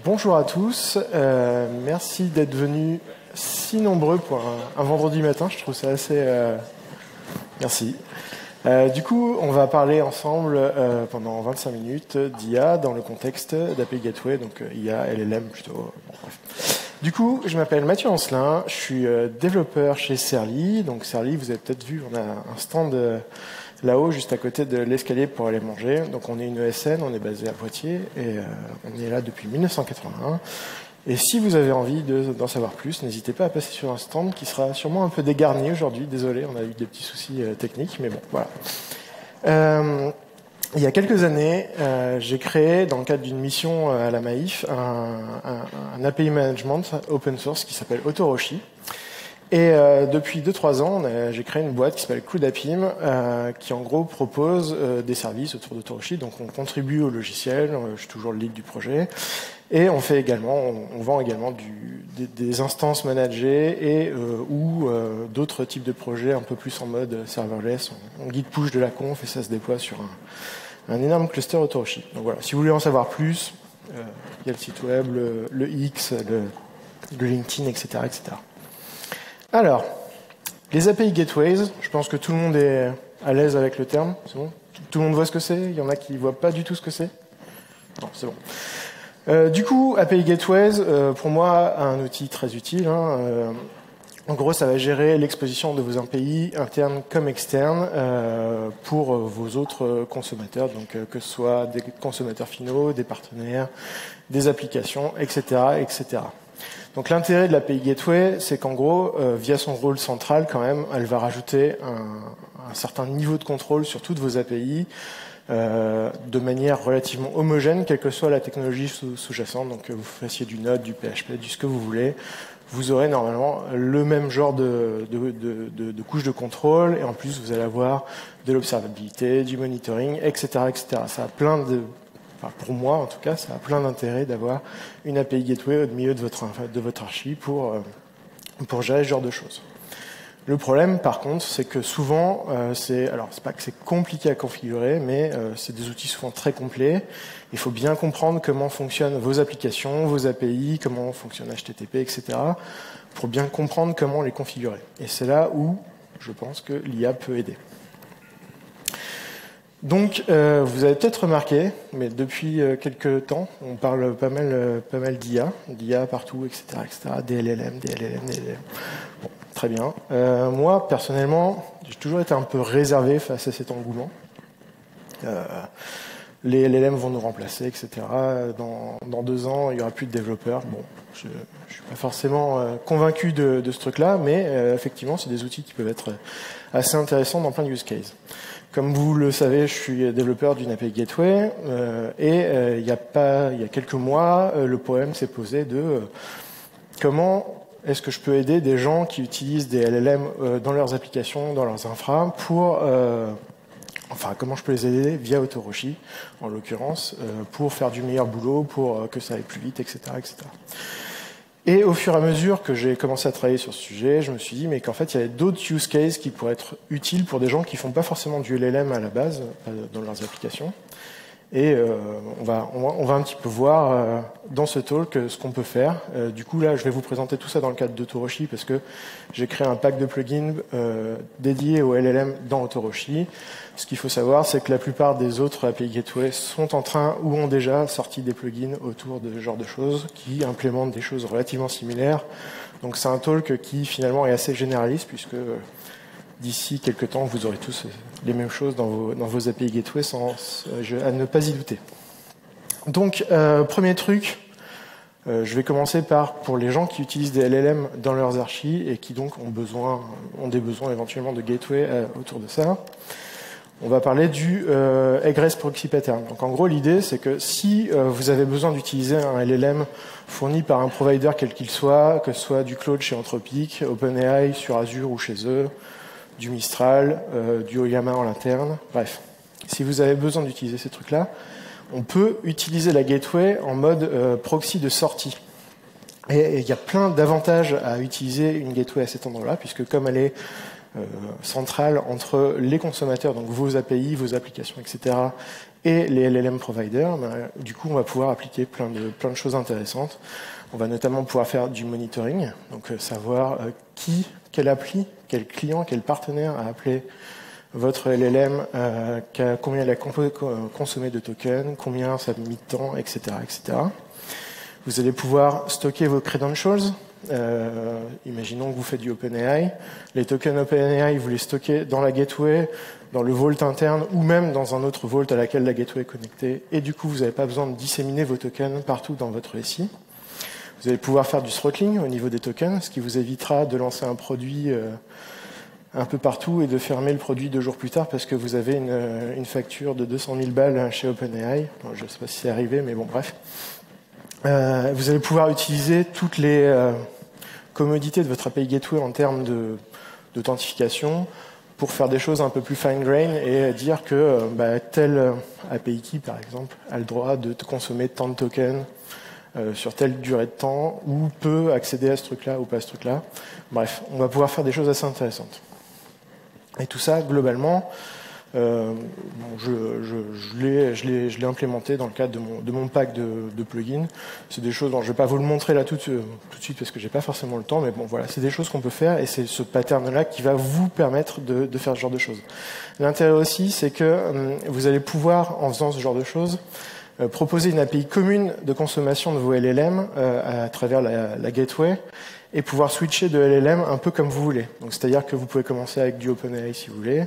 Bonjour à tous, merci d'être venus si nombreux pour un vendredi matin, je trouve ça assez... Merci. Du coup, on va parler ensemble pendant 25 minutes d'IA dans le contexte d'API Gateway, donc IA, LLM plutôt. Bon, bref. Du coup, je m'appelle Mathieu Ancelin, je suis développeur chez Serly. Donc Serly, vous avez peut-être vu, on a un stand là-haut, juste à côté de l'escalier pour aller manger. Donc on est une ESN, on est basé à Poitiers et on est là depuis 1981. Et si vous avez envie d'en savoir plus, n'hésitez pas à passer sur un stand qui sera sûrement un peu dégarni aujourd'hui. Désolé, on a eu des petits soucis techniques, mais bon, voilà. Il y a quelques années, j'ai créé, dans le cadre d'une mission à la Maïf, un API management open source qui s'appelle Autoroshi. Et depuis 2-3 ans, j'ai créé une boîte qui s'appelle Cloudapim, qui en gros propose des services autour d'Autoroshi. Donc on contribue au logiciel, je suis toujours le lead du projet, et on fait également, on vend également des instances managées et ou d'autres types de projets un peu plus en mode serverless. On guide push de la conf et ça se déploie sur un énorme cluster Autoroshi. Donc voilà, si vous voulez en savoir plus, il y a le site web, le X, le LinkedIn, etc., etc. Alors, les API Gateways, je pense que tout le monde est à l'aise avec le terme, c'est bon? Tout le monde voit ce que c'est? Il y en a qui ne voient pas du tout ce que c'est? Non, c'est bon. Du coup, API Gateways, pour moi, un outil très utile. En gros, ça va gérer l'exposition de vos API internes comme externes pour vos autres consommateurs, donc que ce soit des consommateurs finaux, des partenaires, des applications, etc., etc. Donc l'intérêt de l'API Gateway, c'est qu'en gros, via son rôle central, quand même, elle va rajouter un certain niveau de contrôle sur toutes vos API de manière relativement homogène, quelle que soit la technologie sous-jacente. Donc vous fassiez du Node, du PHP, du ce que vous voulez, vous aurez normalement le même genre de couche de contrôle, et en plus vous allez avoir de l'observabilité, du monitoring, etc., etc. Ça a plein de... Enfin, pour moi, en tout cas, ça a plein d'intérêt d'avoir une API Gateway au milieu de votre archi pour gérer ce genre de choses. Le problème, par contre, c'est que souvent, c'est pas que c'est compliqué à configurer, mais c'est des outils souvent très complets. Il faut bien comprendre comment fonctionnent vos applications, vos API, comment fonctionne HTTP, etc., pour bien comprendre comment les configurer. Et c'est là où je pense que l'IA peut aider. Donc, vous avez peut-être remarqué, mais depuis quelques temps, on parle pas mal d'IA partout, etc., etc., DLLM. Bon, très bien. Moi, personnellement, j'ai toujours été un peu réservé face à cet engouement. Les LLM vont nous remplacer, etc. Dans 2 ans, il n'y aura plus de développeurs. Bon, je ne suis pas forcément convaincu de ce truc-là, mais effectivement, c'est des outils qui peuvent être assez intéressants dans plein de use cases. Comme vous le savez, je suis développeur d'une API Gateway et il y a quelques mois, le problème s'est posé de comment est-ce que je peux aider des gens qui utilisent des LLM dans leurs applications, dans leurs infras, comment je peux les aider via Autoroshi, en l'occurrence, pour faire du meilleur boulot, pour que ça aille plus vite, etc., etc. Et au fur et à mesure que j'ai commencé à travailler sur ce sujet, je me suis dit mais qu'en fait il y avait d'autres use cases qui pourraient être utiles pour des gens qui font pas forcément du LLM à la base dans leurs applications. Et on va un petit peu voir dans ce talk ce qu'on peut faire. Du coup là, je vais vous présenter tout ça dans le cadre d'Autoroshi parce que j'ai créé un pack de plugins dédié au LLM dans Autoroshi. Ce qu'il faut savoir, c'est que la plupart des autres API Gateway sont en train ou ont déjà sorti des plugins autour de ce genre de choses qui implémentent des choses relativement similaires. Donc c'est un talk qui finalement est assez généraliste puisque d'ici quelques temps, vous aurez tous les mêmes choses dans vos API Gateway à ne pas y douter. Donc, premier truc, je vais commencer pour les gens qui utilisent des LLM dans leurs archis et qui donc ont des besoins éventuellement de gateway autour de ça. On va parler du Egress Proxy Pattern. Donc en gros, l'idée, c'est que si vous avez besoin d'utiliser un LLM fourni par un provider quel qu'il soit, que ce soit du Claude chez Anthropic, OpenAI sur Azure ou chez eux, du Mistral, du Oyama en interne, bref. Si vous avez besoin d'utiliser ces trucs-là, on peut utiliser la gateway en mode proxy de sortie. Et il y a plein d'avantages à utiliser une gateway à cet endroit-là, puisque comme elle est centrale entre les consommateurs, donc vos API, vos applications, etc., et les LLM providers, du coup, on va pouvoir appliquer plein de choses intéressantes. On va notamment pouvoir faire du monitoring, donc savoir quelle appli, quel client, quel partenaire a appelé votre LLM, combien elle a consommé de tokens, combien ça a mis de temps, etc., etc. Vous allez pouvoir stocker vos credentials. Imaginons que vous faites du OpenAI. Les tokens OpenAI, vous les stockez dans la gateway, dans le vault interne, ou même dans un autre vault à laquelle la gateway est connectée. Et du coup, vous n'avez pas besoin de disséminer vos tokens partout dans votre SI. Vous allez pouvoir faire du throttling au niveau des tokens, ce qui vous évitera de lancer un produit un peu partout et de fermer le produit 2 jours plus tard parce que vous avez une facture de 200 000 balles chez OpenAI. Je ne sais pas si c'est arrivé, mais bon, bref. Vous allez pouvoir utiliser toutes les commodités de votre API Gateway en termes d'authentification pour faire des choses un peu plus fine-grain et dire que tel API key, par exemple, a le droit de consommer tant de tokens sur telle durée de temps ou peut accéder à ce truc-là ou pas à ce truc-là. Bref, on va pouvoir faire des choses assez intéressantes. Et tout ça, globalement, je l'ai implémenté dans le cadre de mon pack de plugins. C'est des choses dont je ne vais pas vous le montrer là tout de suite parce que j'ai pas forcément le temps, mais bon voilà, c'est des choses qu'on peut faire et c'est ce pattern-là qui va vous permettre de faire ce genre de choses. L'intérêt aussi, c'est que vous allez pouvoir, en faisant ce genre de choses, proposer une API commune de consommation de vos LLM à travers la gateway et pouvoir switcher de LLM un peu comme vous voulez. Donc c'est-à-dire que vous pouvez commencer avec du OpenAI si vous voulez.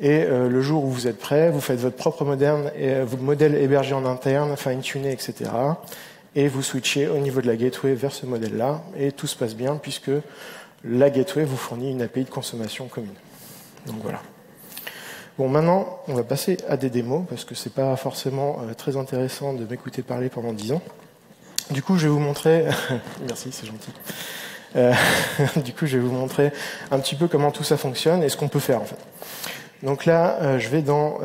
Et le jour où vous êtes prêt, vous faites votre propre modèle hébergé en interne, fine-tuné, etc. Et vous switchez au niveau de la gateway vers ce modèle-là. Et tout se passe bien puisque la gateway vous fournit une API de consommation commune. Donc voilà. Bon, maintenant, on va passer à des démos parce que c'est pas forcément très intéressant de m'écouter parler pendant 10 ans. Du coup, je vais vous montrer... Merci, c'est gentil. Du coup, je vais vous montrer un petit peu comment tout ça fonctionne et ce qu'on peut faire en fait. Donc là, je vais dans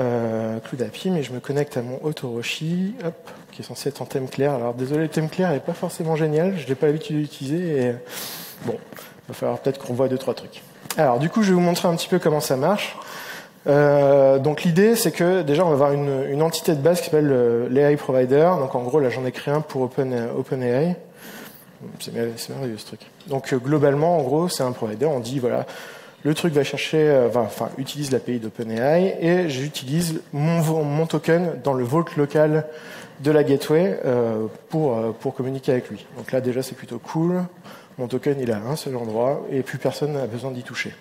CloudAPI, mais je me connecte à mon Autoroshi, hop, qui est censé être en thème clair. Alors désolé, le thème clair n'est pas forcément génial, je n'ai pas l'habitude d'utiliser. Et bon, il va falloir peut-être qu'on voit 2-3 trucs. Alors du coup, je vais vous montrer un petit peu comment ça marche. Donc l'idée, c'est que déjà, on va avoir une entité de base qui s'appelle l'AI Provider. Donc en gros, là, j'en ai créé un pour OpenAI. C'est merveilleux ce truc. Donc globalement, en gros, c'est un provider. On dit, voilà, le truc va chercher, utilise l'API d'OpenAI et j'utilise mon token dans le vault local de la gateway pour communiquer avec lui. Donc là, déjà, c'est plutôt cool. Mon token, il est à un seul endroit et plus personne n'a besoin d'y toucher.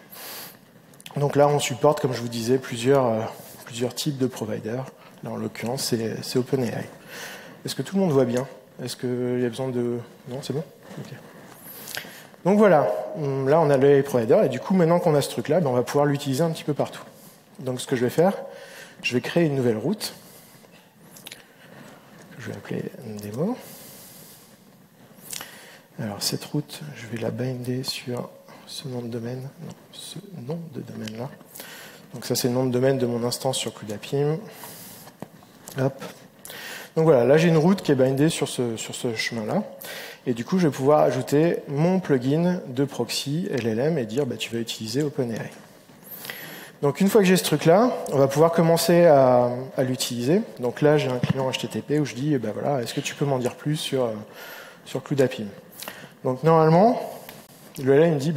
Donc là, on supporte, comme je vous disais, plusieurs types de providers. Là, en l'occurrence, c'est OpenAI. Est-ce que tout le monde voit bien? Est-ce qu'il y a besoin de... Non, c'est bon? Ok. Donc voilà, là, on a l'AI Provider, et du coup, maintenant qu'on a ce truc-là, on va pouvoir l'utiliser un petit peu partout. Donc ce que je vais faire, je vais créer une nouvelle route, que je vais appeler démo. Alors cette route, je vais la binder sur ce nom de domaine, non, ce nom de domaine-là. Donc ça, c'est le nom de domaine de mon instance sur CloudAPI. Hop. Donc voilà, là j'ai une route qui est bindée sur ce chemin-là. Et du coup, je vais pouvoir ajouter mon plugin de proxy LLM et dire tu vas utiliser OpenAI. Donc une fois que j'ai ce truc-là, on va pouvoir commencer à l'utiliser. Donc là, j'ai un client HTTP où je dis voilà, est-ce que tu peux m'en dire plus sur CloudAPI? Donc normalement, le LLM me dit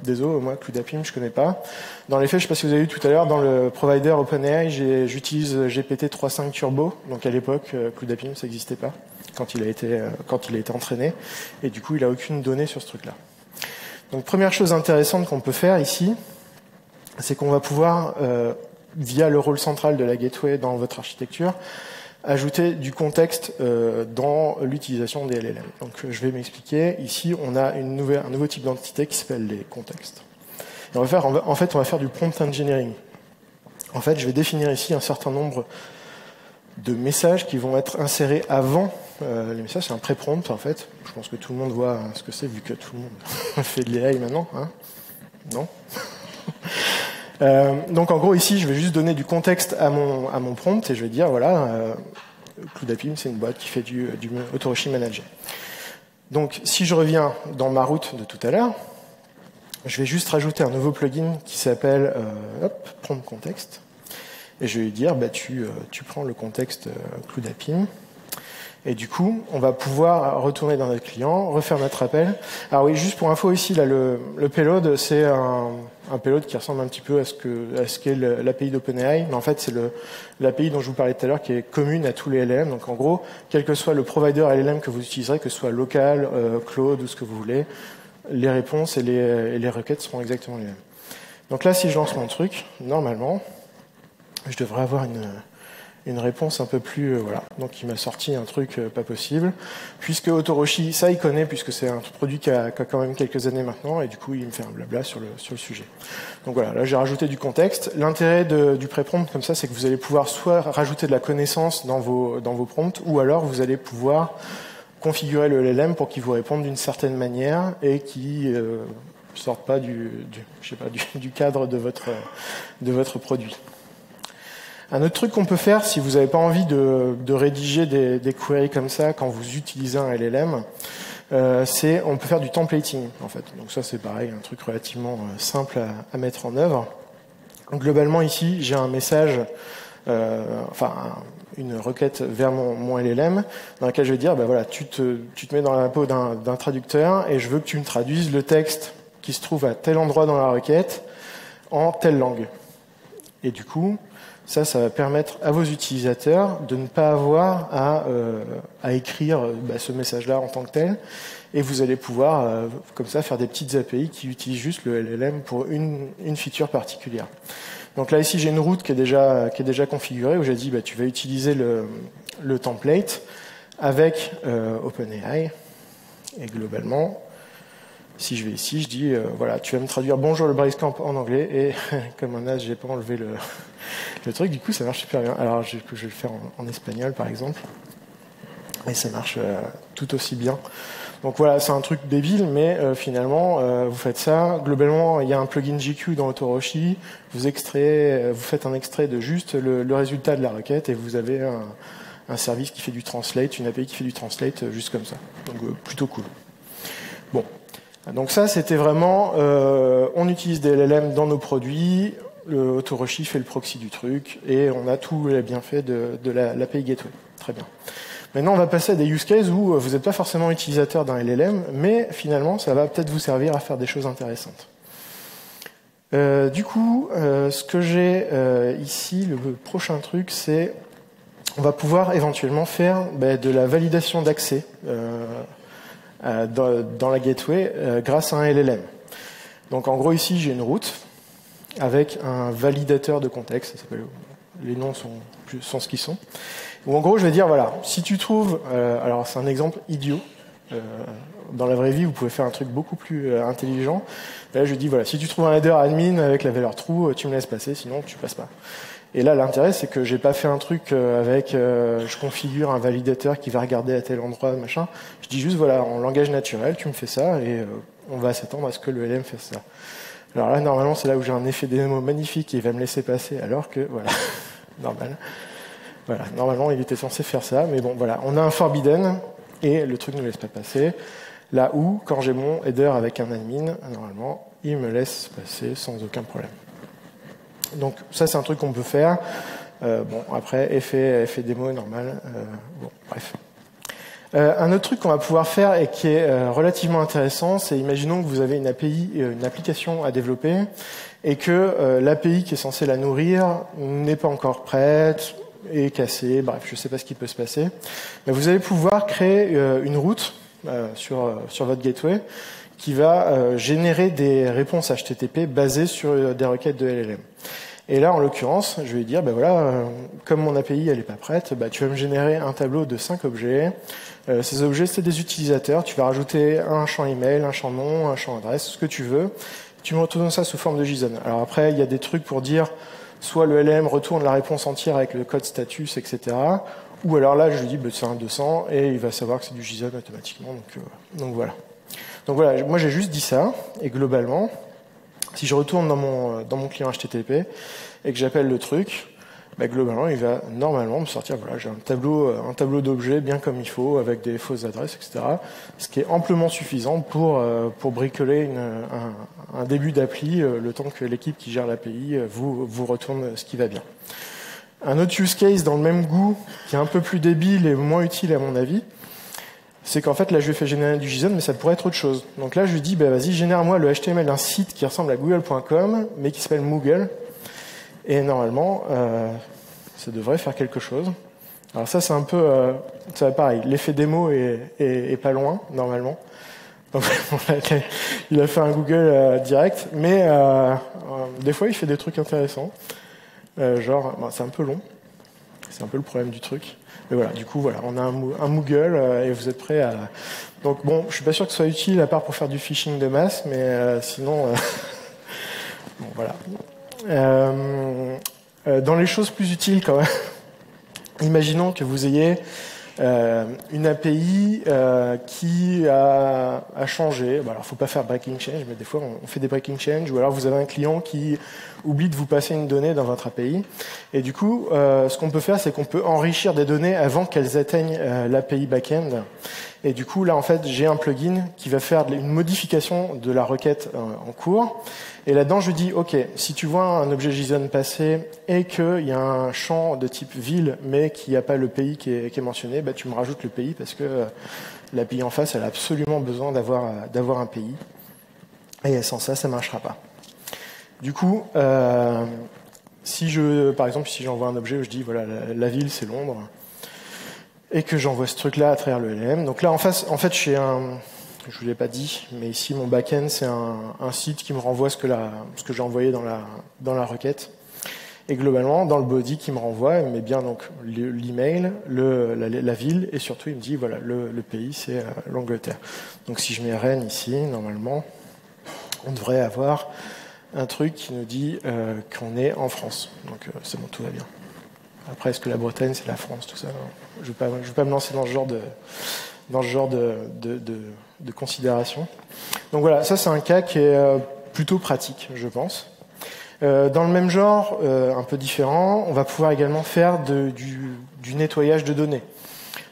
désolé, moi CloudAPI je connais pas. Dans les faits, je ne sais pas si vous avez vu tout à l'heure, dans le provider OpenAI, j'utilise GPT 3.5 Turbo. Donc à l'époque, CloudAPI ça n'existait pas quand il a été entraîné. Et du coup, il n'a aucune donnée sur ce truc-là. Donc première chose intéressante qu'on peut faire ici, c'est qu'on va pouvoir, via le rôle central de la gateway dans votre architecture, ajouter du contexte dans l'utilisation des LLM. Donc je vais m'expliquer. Ici, on a un nouveau type d'entité qui s'appelle les contextes. Et on va faire du prompt engineering. En fait, je vais définir ici un certain nombre de messages qui vont être insérés avant les messages. C'est un pré-prompt, en fait. Je pense que tout le monde voit ce que c'est, vu que tout le monde fait de l'AI maintenant. Hein, non? Donc en gros ici je vais juste donner du contexte à mon prompt et je vais dire voilà CloudAPI c'est une boîte qui fait du Autoroshi Manager. Donc si je reviens dans ma route de tout à l'heure, je vais juste rajouter un nouveau plugin qui s'appelle prompt context Et je vais lui dire, bah, tu prends le contexte CloudAPI. Et du coup, on va pouvoir retourner dans notre client, refaire notre appel. Alors oui, juste pour info ici, là, le payload, c'est un payload qui ressemble un petit peu à ce qu'est l'API d'OpenAI, mais en fait, c'est l'API dont je vous parlais tout à l'heure qui est commune à tous les LLM. Donc en gros, quel que soit le provider LLM que vous utiliserez, que ce soit local, cloud ou ce que vous voulez, les réponses et les requêtes seront exactement les mêmes. Donc là, si je lance mon truc, normalement, je devrais avoir une réponse un peu plus... voilà. Donc il m'a sorti un truc pas possible. Puisque Autoroshi, ça il connaît, puisque c'est un produit qui a quand même quelques années maintenant, et du coup il me fait un blabla sur le sujet. Donc voilà, là j'ai rajouté du contexte. L'intérêt du pré-prompt comme ça, c'est que vous allez pouvoir soit rajouter de la connaissance dans vos prompts, ou alors vous allez pouvoir configurer le LLM pour qu'il vous réponde d'une certaine manière et qui sorte pas du cadre de votre produit. Un autre truc qu'on peut faire, si vous n'avez pas envie de rédiger des queries comme ça quand vous utilisez un LLM, c'est on peut faire du templating en fait. Donc ça c'est pareil, un truc relativement simple à mettre en œuvre. Donc, globalement ici, j'ai un message, une requête vers mon LLM dans laquelle je vais dire, bah voilà, tu te mets dans la peau d'un traducteur et je veux que tu me traduises le texte qui se trouve à tel endroit dans la requête en telle langue. Et du coup, ça va permettre à vos utilisateurs de ne pas avoir à écrire ce message-là en tant que tel. Et vous allez pouvoir, comme ça, faire des petites API qui utilisent juste le LLM pour une feature particulière. Donc là, ici, j'ai une route qui est déjà configurée, où j'ai dit, tu vas utiliser le template avec OpenAI. Et globalement, si je vais ici, je dis, voilà, tu vas me traduire bonjour le Basecamp en anglais, et comme un as, j'ai pas enlevé le truc, du coup, ça marche super bien. Alors, je vais le faire en espagnol, par exemple, et ça marche tout aussi bien. Donc voilà, c'est un truc débile, mais finalement, vous faites ça. Globalement, il y a un plugin GQ dans Autoroshi, vous faites un extrait de juste le résultat de la requête, et vous avez un service qui fait du translate, une API qui fait du translate, juste comme ça. Donc plutôt cool. Bon. Donc ça, c'était vraiment, on utilise des LLM dans nos produits, le Autoroshi fait le proxy du truc, et on a tous les bienfaits de l'API Gateway. Très bien. Maintenant, on va passer à des use cases où vous n'êtes pas forcément utilisateur d'un LLM, mais finalement, ça va peut-être vous servir à faire des choses intéressantes. Du coup, ce que j'ai ici, le prochain truc, c'est on va pouvoir éventuellement faire de la validation d'accès dans la gateway grâce à un LLM. Donc en gros ici j'ai une route avec un validateur de contexte, ça s'appelle, les noms sont ce qu'ils sont, où en gros je vais dire voilà, si tu trouves, alors c'est un exemple idiot, dans la vraie vie vous pouvez faire un truc beaucoup plus intelligent, là je dis voilà, si tu trouves un header admin avec la valeur true, tu me laisses passer, sinon tu passes pas. Et là, l'intérêt, c'est que j'ai pas fait un truc avec je configure un validateur qui va regarder à tel endroit, machin. Je dis juste, voilà, en langage naturel, tu me fais ça, et on va s'attendre à ce que le LM fasse ça. Alors là, normalement, c'est là où j'ai un effet démo magnifique et il va me laisser passer, alors que, voilà, normal. Voilà, normalement, il était censé faire ça, mais bon, voilà, on a un forbidden, et le truc ne me laisse pas passer. Là où, quand j'ai mon header avec un admin, normalement, il me laisse passer sans aucun problème. Donc ça c'est un truc qu'on peut faire. Bon après effet démo normal. Bon bref. Un autre truc qu'on va pouvoir faire et qui est relativement intéressant, c'est imaginons que vous avez une API, une application à développer et que l'API qui est censée la nourrir n'est pas encore prête, est cassée. Bref, je ne sais pas ce qui peut se passer. Mais vous allez pouvoir créer une route sur votre gateway qui va générer des réponses HTTP basées sur des requêtes de LLM. Et là, en l'occurrence, je vais dire, voilà, comme mon API elle est pas prête, tu vas me générer un tableau de 5 objets. Ces objets, c'est des utilisateurs. Tu vas rajouter un champ email, un champ nom, un champ adresse, ce que tu veux. Tu me retournes ça sous forme de JSON. Alors après, il y a des trucs pour dire, soit le LLM retourne la réponse entière avec le code status, etc. Ou alors là, je lui dis, c'est un 200 et il va savoir que c'est du JSON automatiquement. Donc voilà. Donc voilà, moi j'ai juste dit ça, et globalement, si je retourne dans mon client HTTP et que j'appelle le truc, globalement, il va normalement me sortir, voilà, j'ai un tableau d'objets bien comme il faut, avec des fausses adresses, etc. Ce qui est amplement suffisant pour bricoler un début d'appli, le temps que l'équipe qui gère l'API vous retourne ce qui va bien. Un autre use case dans le même goût, qui est un peu plus débile et moins utile à mon avis, c'est qu'en fait, là, je lui ai fait générer du JSON, mais ça pourrait être autre chose. Donc là, je lui dis, bah, vas-y, génère-moi le HTML d'un site qui ressemble à google.com, mais qui s'appelle Moogle. Et normalement, ça devrait faire quelque chose. Alors ça, c'est un peu, ça pareil, l'effet démo est pas loin, normalement. Donc, il a fait un Google direct, mais des fois, il fait des trucs intéressants. Genre, c'est un peu long. C'est un peu le problème du truc. Mais voilà, du coup, voilà, on a un Moogle et vous êtes prêts à... Donc bon, je suis pas sûr que ce soit utile à part pour faire du phishing de masse, mais sinon... Bon, voilà. Dans les choses plus utiles quand même, imaginons que vous ayez une API qui a changé. Bon, alors, faut pas faire breaking change, mais des fois, on fait des breaking change. Ou alors, vous avez un client qui oublie de vous passer une donnée dans votre API. Et du coup, ce qu'on peut faire, c'est qu'on peut enrichir des données avant qu'elles atteignent l'API backend. Et du coup, là, en fait, j'ai un plugin qui va faire une modification de la requête en cours. Et là-dedans, je dis, OK, si tu vois un objet JSON passer et qu'il y a un champ de type ville, mais qu'il n'y a pas le pays qui est mentionné, bah, tu me rajoutes le pays parce que l'API en face, elle a absolument besoin d'avoir un pays. Et sans ça, ça ne marchera pas. Du coup, par exemple, si j'envoie un objet où je dis, voilà, la ville, c'est Londres, et que j'envoie ce truc-là à travers le LLM. Donc là, en fait, je vous l'ai pas dit, mais ici, mon backend, c'est un site qui me renvoie ce que j'ai envoyé dans la requête. Et globalement, dans le body qui me renvoie, il met bien donc l'email, la ville, et surtout, il me dit, voilà, le pays, c'est l'Angleterre. Donc si je mets Rennes ici, normalement, on devrait avoir un truc qui nous dit qu'on est en France. Donc c'est bon, tout va bien. Après, est-ce que la Bretagne, c'est la France, tout ça? Je ne vais pas me lancer dans ce genre de considération. Donc voilà, ça c'est un cas qui est plutôt pratique, je pense. Dans le même genre, un peu différent, on va pouvoir également faire du nettoyage de données.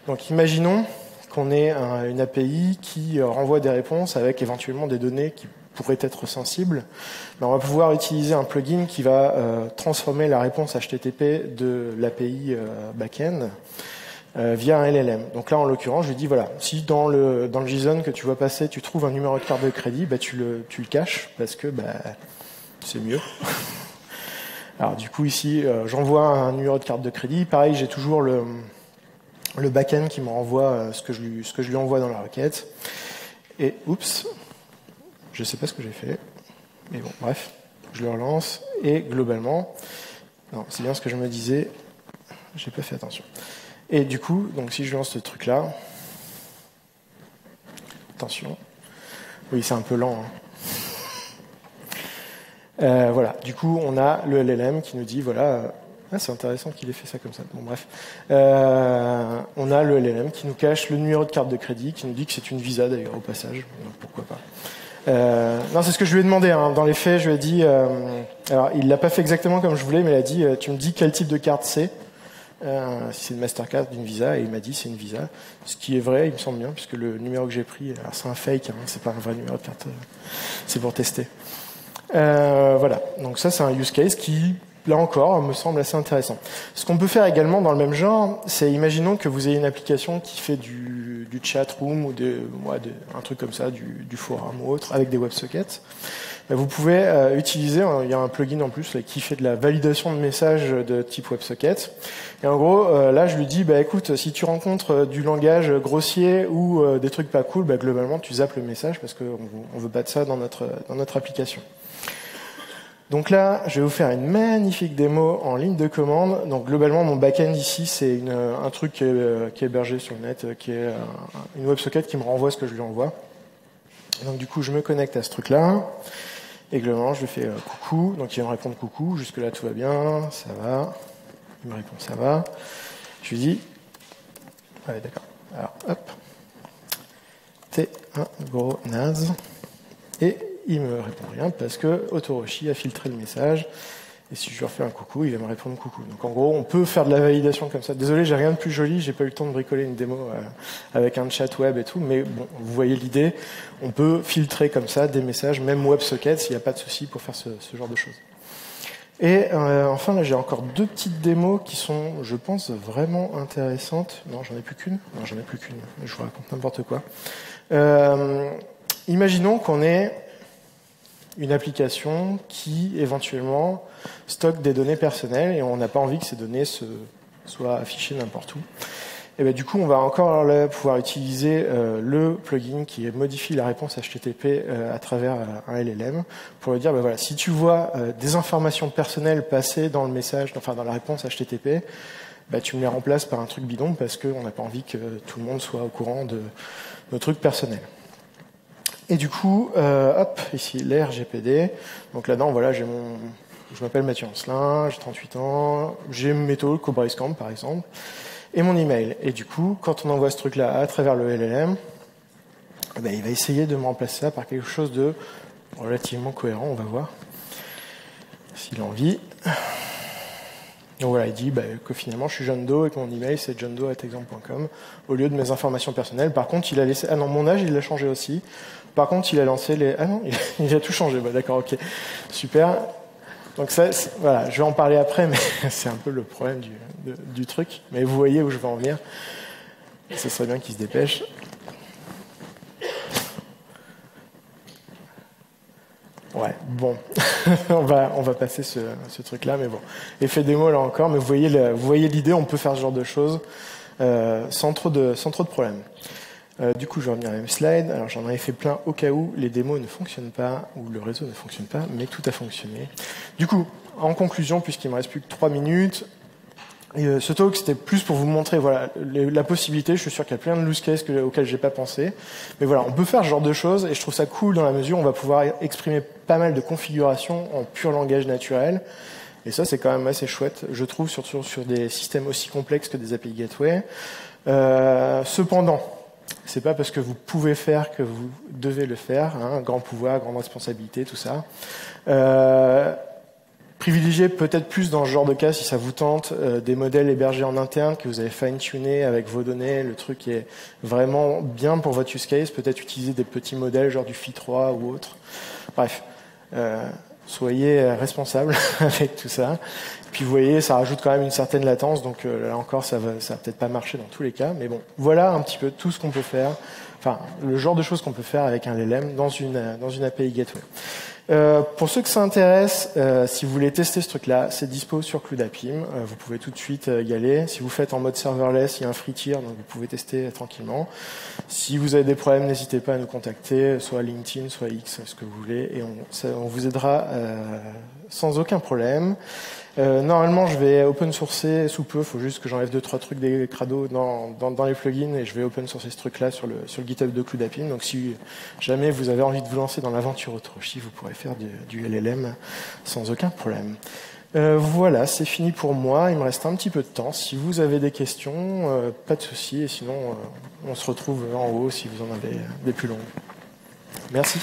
Donc imaginons qu'on ait une API qui renvoie des réponses avec éventuellement des données qui pourraient être sensibles. On va pouvoir utiliser un plugin qui va transformer la réponse HTTP de l'API backend via un LLM. Donc là, en l'occurrence, je lui dis, voilà, si dans le JSON que tu vois passer, tu trouves un numéro de carte de crédit, bah, tu le caches parce que c'est mieux. Alors du coup, ici, j'envoie un numéro de carte de crédit. Pareil, j'ai toujours le backend qui me renvoie ce que je lui envoie dans la requête. Et oups, je sais pas ce que j'ai fait, mais bon, bref, je le relance et globalement, non, c'est bien ce que je me disais, j'ai pas fait attention. Et du coup, donc si je lance ce truc-là, attention, oui, c'est un peu lent. Voilà, du coup, on a le LLM qui nous dit, voilà, c'est intéressant qu'il ait fait ça comme ça. Bon, bref, on a le LLM qui nous cache le numéro de carte de crédit, qui nous dit que c'est une Visa d'ailleurs au passage, donc pourquoi pas. Non, c'est ce que je lui ai demandé. Hein. Dans les faits, je lui ai dit. Alors, il l'a pas fait exactement comme je voulais, mais il a dit tu me dis quel type de carte c'est, si c'est une Mastercard, d'une Visa, et il m'a dit c'est une Visa. Ce qui est vrai, il me semble bien, puisque le numéro que j'ai pris, alors c'est un fake, hein, c'est pas un vrai numéro de carte, c'est pour tester. Voilà. Donc ça, c'est un use case qui, là encore, me semble assez intéressant. Ce qu'on peut faire également dans le même genre, c'est imaginons que vous ayez une application qui fait du chat room ou un truc comme ça, du forum ou autre, avec des WebSockets. Vous pouvez utiliser, il y a un plugin en plus là, qui fait de la validation de messages de type WebSocket. Et en gros, là, je lui dis, écoute, si tu rencontres du langage grossier ou des trucs pas cool, globalement, tu zappes le message parce qu'on veut pas de ça dans notre application. Donc là, je vais vous faire une magnifique démo en ligne de commande. Donc globalement, mon back-end ici, c'est un truc qui est hébergé sur le net, qui est une WebSocket qui me renvoie ce que je lui envoie. Donc du coup, je me connecte à ce truc-là. Et globalement, je lui fais coucou. Donc il va me répondre coucou. Jusque-là, tout va bien, ça va. Il me répond ça va. Je lui dis, ouais, d'accord. Alors, hop. T'es un gros naze. Et il me répond rien parce que Autoroshi a filtré le message. Et si je lui refais un coucou, il va me répondre coucou. Donc en gros, on peut faire de la validation comme ça. Désolé, j'ai rien de plus joli, j'ai pas eu le temps de bricoler une démo avec un chat web et tout, mais bon, vous voyez l'idée. On peut filtrer comme ça des messages, même WebSockets, s'il n'y a pas de souci pour faire ce genre de choses. Et enfin, là, j'ai encore 2 petites démos qui sont, je pense, vraiment intéressantes. Non, j'en ai plus qu'une. Non, j'en ai plus qu'une. Je vous raconte n'importe quoi. Imaginons qu'on ait une application qui, éventuellement, stocke des données personnelles et on n'a pas envie que ces données soient affichées n'importe où. Et bien, du coup, on va encore là, pouvoir utiliser le plugin qui modifie la réponse HTTP à travers un LLM pour lui dire, ben voilà, si tu vois des informations personnelles passer dans le message, enfin dans la réponse HTTP, ben, tu me les remplaces par un truc bidon parce qu'on n'a pas envie que tout le monde soit au courant de nos trucs personnels. Et du coup, hop, ici, l'RGPD. Donc là-dedans, voilà, je m'appelle Mathieu Ancelin, j'ai 38 ans, j'ai une méthode CobraScamp, par exemple, et mon email. Et du coup, quand on envoie ce truc-là à travers le LLM, ben, il va essayer de me remplacer ça par quelque chose de relativement cohérent, on va voir, s'il a envie. Donc voilà, il dit que finalement je suis John Doe et que mon email c'est johndoe@exemple.com au lieu de mes informations personnelles. Par contre, il a laissé... Ah non, mon âge, il l'a changé aussi. Par contre, il a lancé les... Ah non, il a tout changé. D'accord, ok. Super. Donc ça, voilà, je vais en parler après, mais c'est un peu le problème du truc. Mais vous voyez où je vais en venir. Ce serait bien qu'il se dépêche. Ouais, bon, on va passer ce truc-là, mais bon. Effet démo là encore, mais vous voyez l'idée, on peut faire ce genre de choses sans trop de problèmes. Du coup, je vais revenir à la même slide. Alors, j'en avais fait plein au cas où les démos ne fonctionnent pas ou le réseau ne fonctionne pas, mais tout a fonctionné. Du coup, en conclusion, puisqu'il me reste plus que 3 minutes, ce talk, c'était plus pour vous montrer voilà, la possibilité. Je suis sûr qu'il y a plein de use cases auxquels j'ai pas pensé. Mais voilà, on peut faire ce genre de choses et je trouve ça cool dans la mesure où on va pouvoir exprimer pas mal de configurations en pur langage naturel. Et ça, c'est quand même assez chouette, je trouve, surtout sur des systèmes aussi complexes que des API Gateway. Cependant, c'est pas parce que vous pouvez faire que vous devez le faire. Hein, grand pouvoir, grande responsabilité, tout ça. Privilégiez peut-être plus dans ce genre de cas, si ça vous tente, des modèles hébergés en interne que vous avez fine-tuné avec vos données. Le truc est vraiment bien pour votre use case. Peut-être utiliser des petits modèles genre du Phi3 ou autre. Bref, soyez responsables avec tout ça. Puis vous voyez, ça rajoute quand même une certaine latence. Donc là encore, ça va peut-être pas marcher dans tous les cas. Mais bon, voilà un petit peu tout ce qu'on peut faire. Enfin, le genre de choses qu'on peut faire avec un LLM dans une API Gateway. Pour ceux que ça intéresse, si vous voulez tester ce truc-là, c'est dispo sur CloudAPIM. Vous pouvez tout de suite y aller. Si vous faites en mode serverless, il y a un free tier, donc vous pouvez tester tranquillement. Si vous avez des problèmes, n'hésitez pas à nous contacter, soit LinkedIn, soit X, ce que vous voulez, et on vous aidera sans aucun problème. Normalement, je vais open sourcer sous peu. Il faut juste que j'enlève 2-3 trucs des crados dans les plugins et je vais open sourcer ce truc-là sur le GitHub de CloudAPIM. Donc, si jamais vous avez envie de vous lancer dans l'aventure Autoroshi, vous pourrez faire du LLM sans aucun problème. Voilà, c'est fini pour moi. Il me reste un petit peu de temps. Si vous avez des questions, pas de souci. Et sinon, on se retrouve en haut si vous en avez des plus longues. Merci.